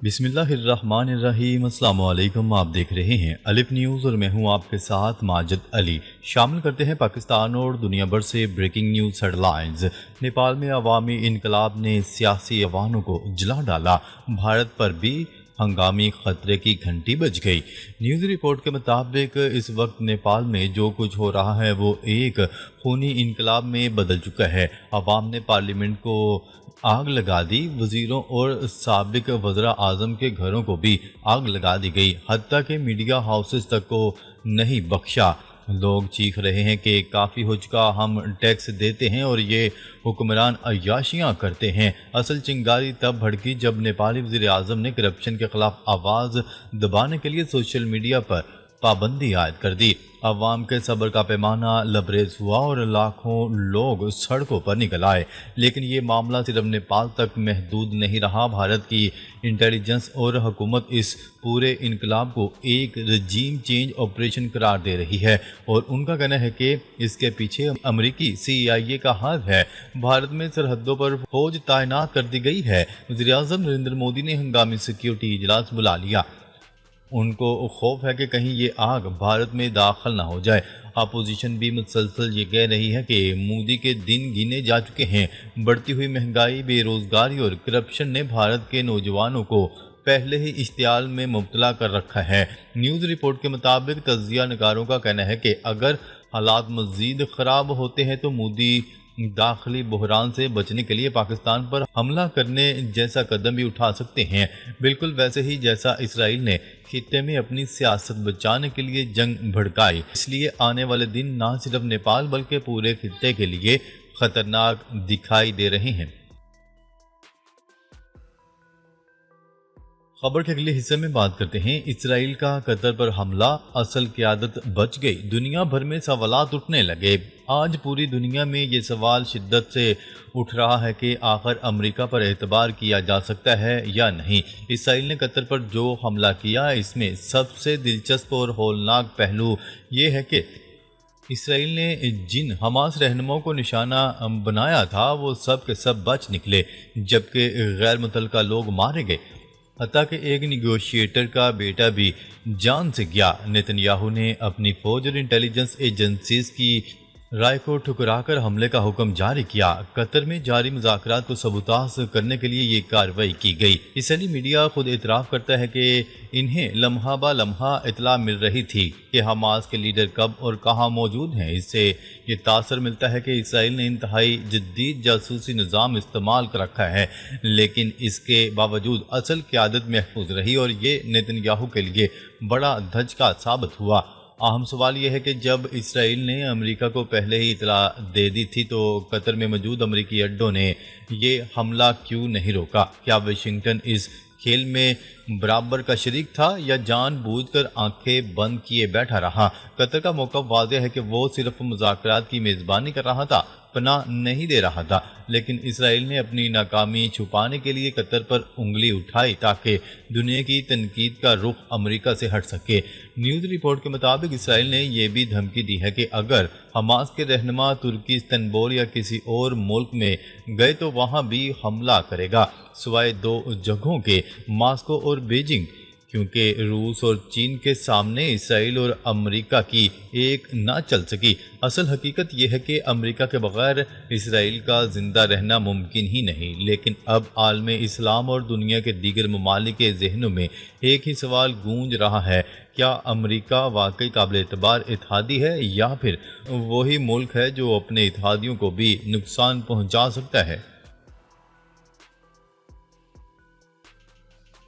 بسم اللہ الرحمن الرحیم۔ السلام علیکم، آپ دیکھ رہے ہیں الف نیوز اور میں ہوں آپ کے ساتھ ماجد علی۔ شامل کرتے ہیں پاکستان اور دنیا بھر سے breaking news headlines. Nepal میں عوامی انقلاب نے سیاسی ایوانوں کو جلا ڈالا، بھارت پر بھی ہنگامی خطرے کی گھنٹی بج گئی۔ نیوز رپورٹ کے مطابق اس وقت نیپال میں جو کچھ ہو رہا ہے وہ ایک خونی انقلاب میں بدل چکا ہے۔ عوام نے پارلیمنٹ کو آگ لگا دی، وزیروں اور سابق وزراء اعظم کے گھروں کو بھی آگ لگا دی گئی، حتیٰ کہ میڈیا ہاؤسز تک کو نہیں بخشا۔ لوگ چیخ رہے ہیں کہ کافی ہو چکا، ہم ٹیکس دیتے ہیں اور یہ حکمران عیاشیاں کرتے ہیں۔ اصل چنگاری تب بھڑکی جب نیپالی وزیر اعظم نے کرپشن کے خلاف آواز دبانے کے لیے سوشل میڈیا پر پابندی عائد کر دی۔ عوام کے صبر کا پیمانہ لبریز ہوا اور لاکھوں لوگ سڑکوں پر نکل آئے، لیکن یہ معاملہ صرف نیپال تک محدود نہیں رہا۔ بھارت کی انٹیلیجنس اور حکومت اس پورے انقلاب کو ایک رجیم چینج آپریشن قرار دے رہی ہے، اور ان کا کہنا ہے کہ اس کے پیچھے امریکی CIA کا ہاتھ ہے۔ بھارت میں سرحدوں پر فوج تعینات کر دی گئی ہے۔ وزیر اعظم نریندر مودی نے ہنگامی سیکیورٹی اجلاس بلا لیا۔ ان کو خوف ہے کہ کہیں یہ آگ بھارت میں داخل نہ ہو جائے۔ اپوزیشن بھی مسلسل یہ کہہ رہی ہے کہ مودی کے دن گنے جا چکے ہیں۔ بڑھتی ہوئی مہنگائی، بے روزگاری اور کرپشن نے بھارت کے نوجوانوں کو پہلے ہی اشتعال میں مبتلا کر رکھا ہے۔ نیوز رپورٹ کے مطابق تجزیہ نگاروں کا کہنا ہے کہ اگر حالات مزید خراب ہوتے ہیں تو مودی داخلی بحران سے بچنے کے لیے پاکستان پر حملہ کرنے جیسا قدم بھی اٹھا سکتے ہیں، بالکل ویسے ہی جیسا اسرائیل نے خطے میں اپنی سیاست بچانے کے لیے جنگ بھڑکائی۔ اس لیے آنے والے دن نہ صرف نیپال بلکہ پورے خطے کے لیے خطرناک دکھائی دے رہے ہیں۔ خبر کے اگلے حصے میں بات کرتے ہیں اسرائیل کا قطر پر حملہ، اصل قیادت بچ گئی، دنیا بھر میں سوالات اٹھنے لگے۔ آج پوری دنیا میں یہ سوال شدت سے اٹھ رہا ہے کہ آخر امریکہ پر اعتبار کیا جا سکتا ہے یا نہیں۔ اسرائیل نے قطر پر جو حملہ کیا، اس میں سب سے دلچسپ اور ہولناک پہلو یہ ہے کہ اسرائیل نے جن حماس رہنماؤں کو نشانہ بنایا تھا وہ سب کے سب بچ نکلے، جبکہ غیر متعلقہ لوگ مارے گئے، حتیٰ کہ ایک نیگوشیٹر کا بیٹا بھی جان سے گیا۔ نتنیاہو نے اپنی فوج اور انٹیلیجنس ایجنسیز کی رائے کو ٹھکرا کر حملے کا حکم جاری کیا۔ قطر میں جاری مذاکرات کو سبوتاژ کرنے کے لیے یہ کارروائی کی گئی۔ اسرائیلی میڈیا خود اعتراف کرتا ہے کہ انہیں لمحہ با لمحہ اطلاع مل رہی تھی کہ حماس کے لیڈر کب اور کہاں موجود ہیں۔ اس سے یہ تاثر ملتا ہے کہ اسرائیل نے انتہائی جدید جاسوسی نظام استعمال کر رکھا ہے، لیکن اس کے باوجود اصل قیادت محفوظ رہی اور یہ نتنیاہو کے لیے بڑا دھچکا ثابت ہوا۔ اہم سوال یہ ہے کہ جب اسرائیل نے امریکہ کو پہلے ہی اطلاع دے دی تھی تو قطر میں موجود امریکی اڈوں نے یہ حملہ کیوں نہیں روکا؟ کیا واشنگٹن اس کھیل میں برابر کا شریک تھا یا جان بوجھ کر آنکھیں بند کیے بیٹھا رہا؟ قطر کا موقف واضح ہے کہ وہ صرف مذاکرات کی میزبانی کر رہا تھا، پناہ نہیں دے رہا تھا، لیکن اسرائیل نے اپنی ناکامی چھپانے کے لیے قطر پر انگلی اٹھائی تاکہ دنیا کی تنقید کا رخ امریکہ سے ہٹ سکے۔ نیوز رپورٹ کے مطابق اسرائیل نے یہ بھی دھمکی دی ہے کہ اگر حماس کے رہنما ترکی، استنبول یا کسی اور ملک میں گئے تو وہاں بھی حملہ کرے گا، سوائے دو جگہوں کے، ماسکو اور بیجنگ، کیونکہ روس اور چین کے سامنے اسرائیل اور امریکہ کی ایک نہ چل سکی۔ اصل حقیقت یہ ہے کہ امریکہ کے بغیر اسرائیل کا زندہ رہنا ممکن ہی نہیں، لیکن اب عالم اسلام اور دنیا کے دیگر ممالک کے ذہنوں میں ایک ہی سوال گونج رہا ہے، کیا امریکہ واقعی قابل اعتبار اتحادی ہے یا پھر وہی ملک ہے جو اپنے اتحادیوں کو بھی نقصان پہنچا سکتا ہے؟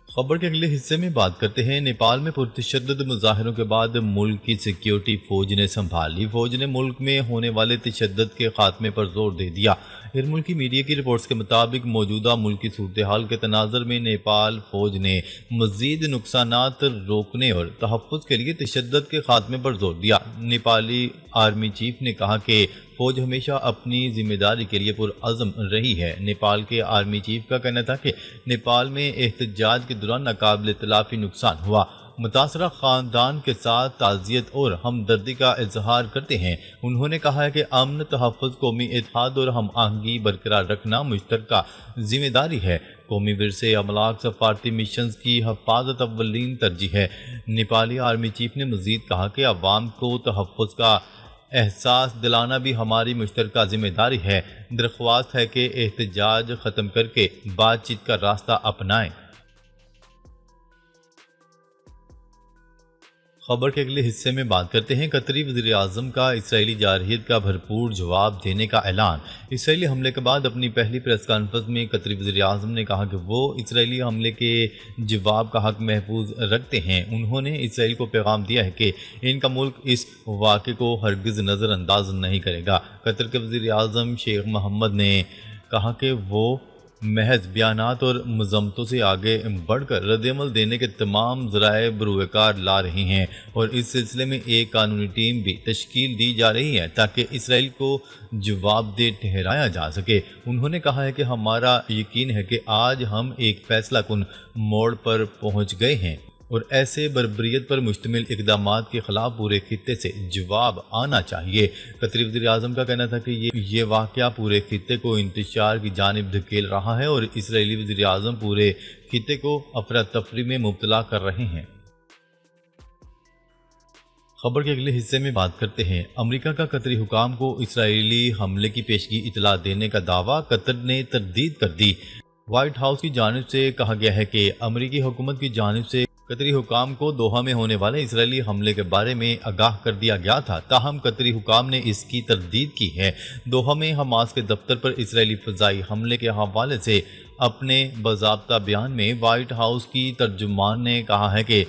خبر کے اگلے حصے میں بات کرتے ہیں نیپال میں پرتشدد مظاہروں کے بعد ملک کی سیکیورٹی فوج نے سنبھال لی۔ فوج نے ملک میں ہونے والے تشدد کے خاتمے پر زور دے دیا۔ غیر ملکی میڈیا کی رپورٹس کے مطابق موجودہ ملکی صورتحال کے تناظر میں نیپال فوج نے مزید نقصانات روکنے اور تحفظ کے لیے تشدد کے خاتمے پر زور دیا۔ نیپالی آرمی چیف نے کہا کہ فوج ہمیشہ اپنی ذمہ داری کے لیے پرعزم رہی ہے۔ نیپال کے آرمی چیف کا کہنا تھا کہ نیپال میں احتجاج کے دوران ناقابل تلافی نقصان ہوا۔ متاثرہ خاندان کے ساتھ تعزیت اور ہمدردی کا اظہار کرتے ہیں۔ انہوں نے کہا ہے کہ امن، تحفظ، قومی اتحاد اور ہم آہنگی برقرار رکھنا مشترکہ ذمہ داری ہے۔ قومی ورثے املاک سفارتی مشنز کی حفاظت اولین ترجیح ہے۔ نیپالی آرمی چیف نے مزید کہا کہ عوام کو تحفظ کا احساس دلانا بھی ہماری مشترکہ ذمہ داری ہے۔ درخواست ہے کہ احتجاج ختم کر کے بات چیت کا راستہ اپنائیں۔ خبر کے اگلے حصے میں بات کرتے ہیں قطری وزیر اعظم کا اسرائیلی جارحیت کا بھرپور جواب دینے کا اعلان۔ اسرائیلی حملے کے بعد اپنی پہلی پریس کانفرنس میں قطری وزیر اعظم نے کہا کہ وہ اسرائیلی حملے کے جواب کا حق محفوظ رکھتے ہیں۔ انہوں نے اسرائیل کو پیغام دیا ہے کہ ان کا ملک اس واقعے کو ہرگز نظر انداز نہیں کرے گا۔ قطر کے وزیر اعظم شیخ محمد نے کہا کہ وہ محض بیانات اور مذمتوں سے آگے بڑھ کر رد عمل دینے کے تمام ذرائع بروئے کار لا رہی ہیں اور اس سلسلے میں ایک قانونی ٹیم بھی تشکیل دی جا رہی ہے تاکہ اسرائیل کو جواب دہ ٹھہرایا جا سکے۔ انہوں نے کہا ہے کہ ہمارا یقین ہے کہ آج ہم ایک فیصلہ کن موڑ پر پہنچ گئے ہیں اور ایسے بربریت پر مشتمل اقدامات کے خلاف پورے خطے سے جواب آنا چاہیے۔ قطری وزیر اعظم کا کہنا تھا کہ یہ واقعہ پورے خطے کو انتشار کی جانب دھکیل رہا ہے اور اسرائیلی وزیر اعظم پورے خطے کو افراتفری میں مبتلا کر رہے ہیں۔ خبر کے اگلے حصے میں بات کرتے ہیں امریکہ کا قطری حکام کو اسرائیلی حملے کی پیشگی اطلاع دینے کا دعویٰ قطر نے تردید کر دی۔ وائٹ ہاؤس کی جانب سے کہا گیا ہے کہ امریکی حکومت کی جانب سے قطری حکام کو دوحہ میں ہونے والے اسرائیلی حملے کے بارے میں آگاہ کر دیا گیا تھا، تاہم قطری حکام نے اس کی تردید کی ہے۔ دوحہ میں حماس کے دفتر پر اسرائیلی فضائی حملے کے حوالے سے اپنے باضابطہ بیان میں وائٹ ہاؤس کی ترجمان نے کہا ہے کہ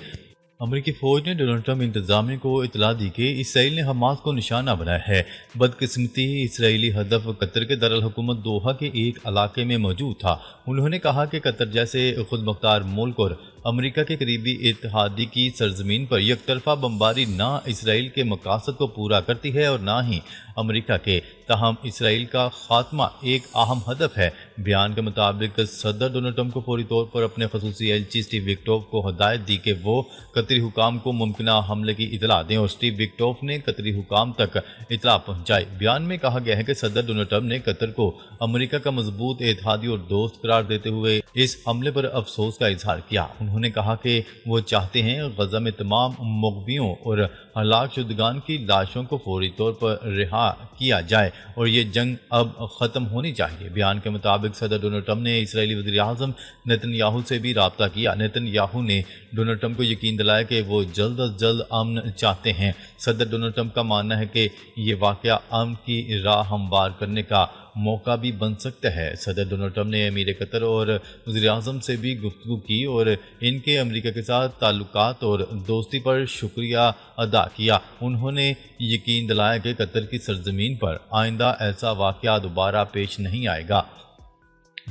امریکی فوج نے ڈونلڈ ٹرمپ انتظامیہ کو اطلاع دی کہ اسرائیل نے حماس کو نشانہ بنایا ہے۔ بدقسمتی اسرائیلی ہدف قطر کے دارالحکومت دوحہ کے ایک علاقے میں موجود تھا۔ انہوں نے کہا کہ قطر جیسے خود مختار ملک اور امریکہ کے قریبی اتحادی کی سرزمین پر یک طرفہ بمباری نہ اسرائیل کے مقاصد کو پورا کرتی ہے اور نہ ہی امریکہ کے، تاہم اسرائیل کا خاتمہ ایک اہم ہدف ہے۔ بیان کے مطابق صدر ڈونلڈ ٹرمپ کو فوری طور پر اپنے خصوصی ایلچی اسٹیو وٹکوف کو ہدایت دی کہ وہ قطری حکام کو ممکنہ حملے کی اطلاع دیں اور اسٹیو وٹکوف نے قطری حکام تک اطلاع پہنچائی۔ بیان میں کہا گیا ہے کہ صدر ڈونلڈ ٹرمپ نے قطر کو امریکہ کا مضبوط اتحادی اور دوست قرار دیتے ہوئے اس حملے پر افسوس کا اظہار کیا۔ انہوں نے کہا کہ وہ چاہتے ہیں غزہ میں تمام مغویوں اور ہلاک شدگان کی لاشوں کو فوری طور پر رہا کیا جائے اور یہ جنگ اب ختم ہونی چاہیے۔ بیان کے مطابق صدر ڈونلڈ ٹرمپ نے اسرائیلی وزیر اعظم نیتن یاہو سے بھی رابطہ کیا۔ نیتن یاہو نے ڈونلڈ ٹرمپ کو یقین دلایا کہ وہ جلد از جلد امن چاہتے ہیں۔ صدر ڈونلڈ ٹرمپ کا ماننا ہے کہ یہ واقعہ امن کی راہ ہموار کرنے کا موقع بھی بن سکتا ہے۔ صدر ڈونلڈ ٹرمپ نے امیر قطر اور وزیر اعظم سے بھی گفتگو کی اور ان کے امریکہ کے ساتھ تعلقات اور دوستی پر شکریہ ادا کیا۔ انہوں نے یقین دلایا کہ قطر کی سرزمین پر آئندہ ایسا واقعہ دوبارہ پیش نہیں آئے گا،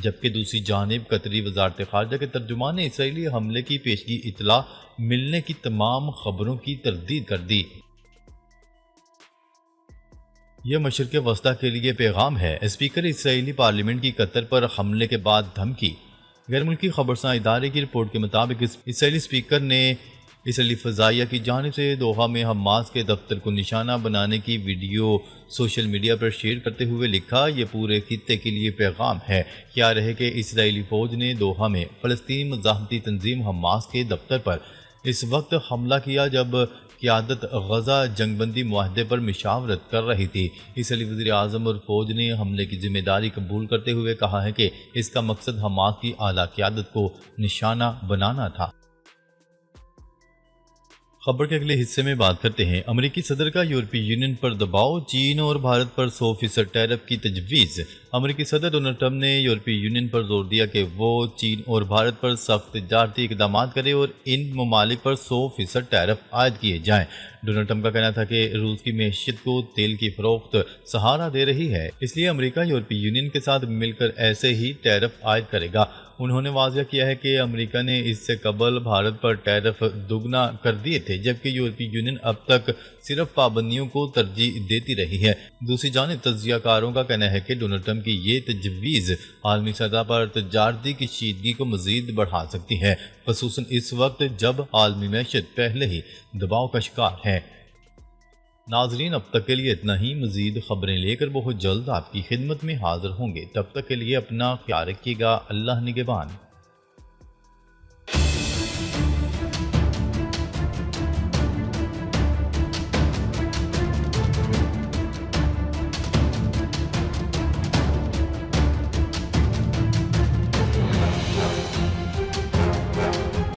جبکہ دوسری جانب قطری وزارت خارجہ کے ترجمان نے اسرائیلی حملے کی پیشگی اطلاع ملنے کی تمام خبروں کی تردید کر دی۔ یہ مشرق وسطی کے لیے پیغام ہے۔ اسپیکر اسرائیلی پارلیمنٹ کی قطر پر حملے کے بعد دھمکی۔ غیر ملکی خبرساں ادارے کی رپورٹ کے مطابق اسرائیلی اسپیکر نے اسرائیلی فضائیہ کی جانب سے دوحہ میں حماس کے دفتر کو نشانہ بنانے کی ویڈیو سوشل میڈیا پر شیئر کرتے ہوئے لکھا، یہ پورے خطے کے لیے پیغام ہے۔ کیا رہے کہ اسرائیلی فوج نے دوحہ میں فلسطینی مزاحمتی تنظیم حماس کے دفتر پر اس وقت حملہ کیا جب قیادت غزہ جنگ بندی معاہدے پر مشاورت کر رہی تھی۔ اسرائیلی وزیر اعظم اور فوج نے حملے کی ذمہ داری قبول کرتے ہوئے کہا ہے کہ اس کا مقصد حماس کی اعلیٰ قیادت کو نشانہ بنانا تھا۔ خبر کے اگلے حصے میں بات کرتے ہیں امریکی صدر کا یورپی یونین پر دباؤ، چین اور بھارت پر 100% ٹیرف کی تجویز۔ امریکی صدر ڈونلڈ ٹرمپ نے یورپی یونین پر زور دیا کہ وہ چین اور بھارت پر سخت تجارتی اقدامات کرے اور ان ممالک پر 100% ٹیرف عائد کیے جائیں۔ ڈونلڈ ٹرمپ کا کہنا تھا کہ روس کی معیشت کو تیل کی فروخت سہارا دے رہی ہے، اس لیے امریکہ یورپی یونین کے ساتھ مل کر ایسے ہی ٹیرف عائد کرے گا۔ انہوں نے واضح کیا ہے کہ امریکہ نے اس سے قبل بھارت پر ٹیرف دگنا کر دیے تھے، جبکہ یورپی یونین اب تک صرف پابندیوں کو ترجیح دیتی رہی ہے۔ دوسری جانب تجزیہ کاروں کا کہنا ہے کہ ڈونلڈ ٹرمپ کی یہ تجویز عالمی سطح پر تجارتی کشیدگی کو مزید بڑھا سکتی ہے، خصوصاً اس وقت جب عالمی معیشت پہلے ہی دباؤ کا شکار ہے۔ ناظرین، اب تک کے لیے اتنا ہی۔ مزید خبریں لے کر بہت جلد آپ کی خدمت میں حاضر ہوں گے۔ تب تک کے لیے اپنا خیال رکھیے گا۔ اللہ نگہبان۔